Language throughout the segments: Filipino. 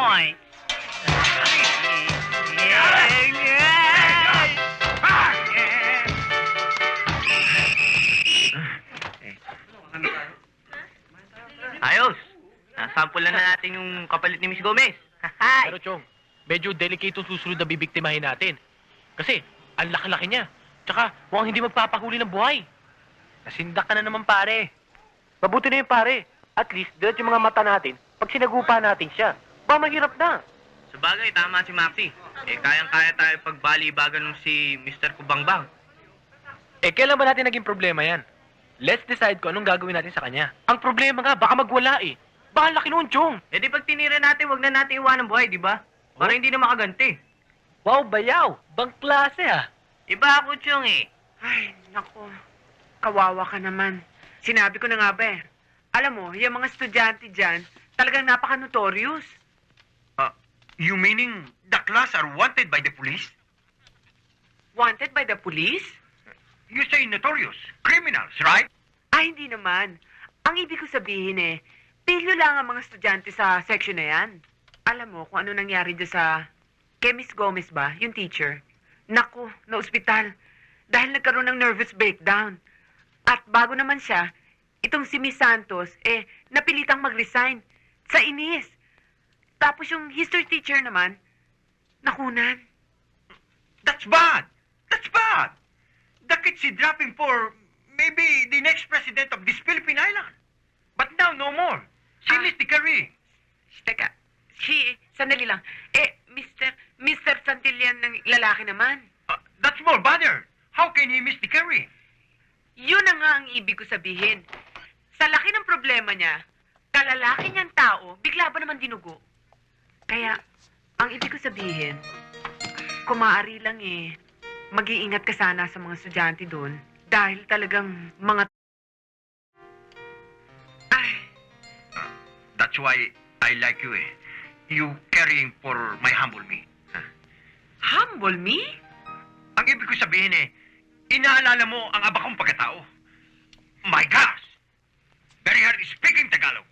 points. Ayos! Nasample na natin yung kapalit ni Miss Gomez. Hahay! Pero Chong, medyo delicate yung susunod na bibiktimahin natin. Kasi, ang laki-laki niya. Tsaka, mukhang hindi magpapahuli ng buhay. Nasindak ka na naman, pare. Mabuti na yun, pare. At least, dilat yung mga mata natin pag sinagupa natin siya. Ba, mahirap na. Sa bagay, tama si Maxie. Kayang-kaya tayo pagbali-bagan nung si Mr. Kubangbang. Kailan ba natin naging problema yan? Let's decide kung anong gagawin natin sa kanya. Ang problema nga, baka magwala eh. Baka laki noon, Chong. Di pag tinira natin, wag na natin iwan ng buhay, di ba? Para hindi na makaganti. Wow, bayaw. Bang klase ah. Iba ako, Chong eh. Ay, naku. Kawawa ka naman. Sinabi ko na nga ba eh. Alam mo, yung mga estudyante dyan, talagang napaka-notorious. You meaning the class are wanted by the police? Wanted by the police? You say notorious, criminals, right? Ay, hindi naman. Ang ibig ko sabihin eh, pilyo lang ang mga estudyante sa section na yan. Alam mo kung ano nangyari dyan sa... Kay Miss Gomez ba? Yung teacher. Naku, na ospital. Dahil nagkaroon ng nervous breakdown. At bago naman siya, itong si Miss Santos, napilitang mag-resign. Sa inis. Tapos yung history teacher naman, nakunan. That's bad! That's bad! The kid's dropping for maybe the next president of this Philippine island. But now, no more. Si Miss Ticari. Teka, sandali lang. Mr. Santillan ng lalaki naman. That's more bother. How can he miss Ticari? Yun na nga ang ibig ko sabihin. Sa laki ng problema niya, kalalaki niyang tao, bigla ba naman dinugo? Kaya, ang ibig ko sabihin, kung maaari lang mag-iingat ka sana sa mga estudyante doon dahil talagang mga... Ay, That's why I like you eh. You caring for my humble me. humble me? Ang ibig ko sabihin inaalala mo ang aba kong pagkatao. My gosh! Very hard speaking Tagalog.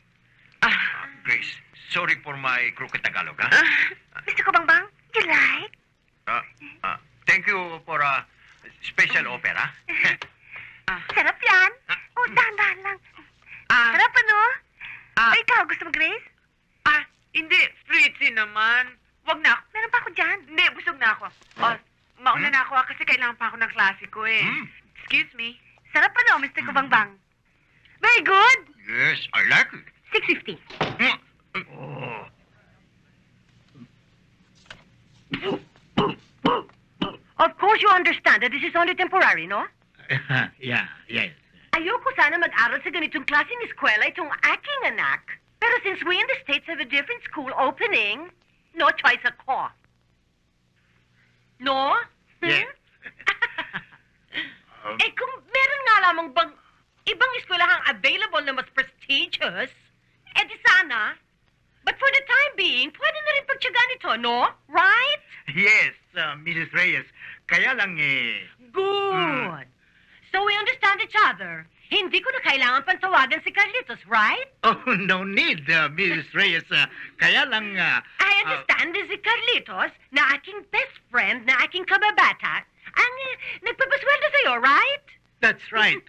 Grace, sorry for my crooked Tagalog, ha? Mr. Kubangbang, you like? Thank you for a special opera. Sarap yan. Oh, dahan-dahan lang. Sarap ano? O ikaw, gusto mo, Grace? Hindi. Fritzy naman. Wag na ako. Meron pa ako dyan. Hindi, busog na ako. Mauna na ako kasi kailangan pa ako ng klase ko eh. Excuse me. Sarap ano, Mr. Kubangbang? Very good. Yes, I like it. 650. Oh. Of course you understand that this is only temporary, no? Yes. Ayoko sana mag-aral sa ganitong klaseng eskwela itong aking anak. Pero since we in the States have a different school opening, no choice ako. No? Yes. Kung meron nga lamang bang ibang eskwelahang available na mas prestigious, di sana. But for the time being, pwede na rin pagtyagaan ito, no? Right? Yes, Mrs. Reyes. Kaya lang Good. So we understand each other. Hindi ko na kailangan pang tawagan si Carlitos, right? Oh, no need, Mrs. Reyes. Kaya lang... I understand si Carlitos na aking best friend na aking kababata ang nagpapasweldo sa'yo, right? That's right.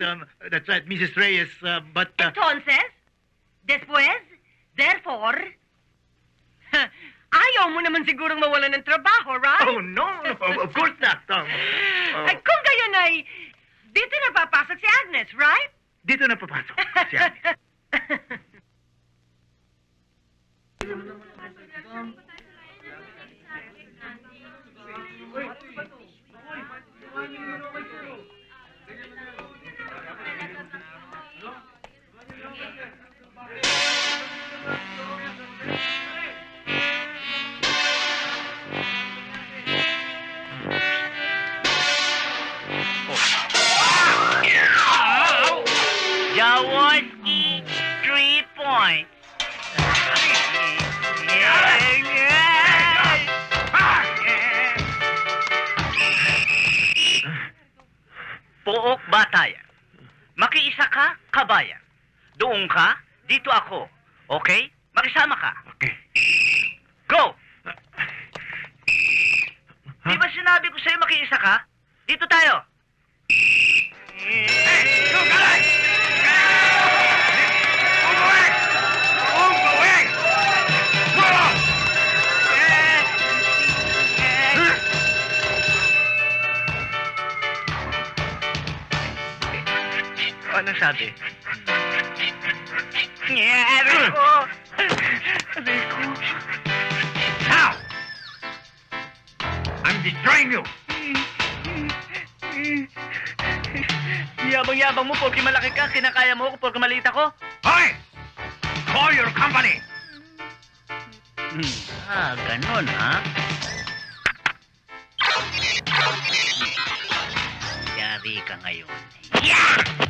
That's right, Mrs. Reyes. But... Entonces, después, therefore, ayaw mo naman sigurong mawalan ng trabaho, right? Oh, no. Of course not. Ay, kung gayon ay, dito na papasok si Agnes, right? Dito na papasok si Agnes. Jaworski, 3 points. Pook batayan. Makiisa ka, kabayan. Doon ka, dito ako. Okay? Makisama ka. Okay. Go! tayo. Hey, you guys! Move away! Move away! Move! Anong sabi? Aray ko! Aray ko! Now! I'm destroying you! Yabang-yabang mo, porke malaki ka. Kinakaya mo ako, porke maliit ako. Hoy! Call your company! Ganun, ha? Yari ka ngayon. Yeah!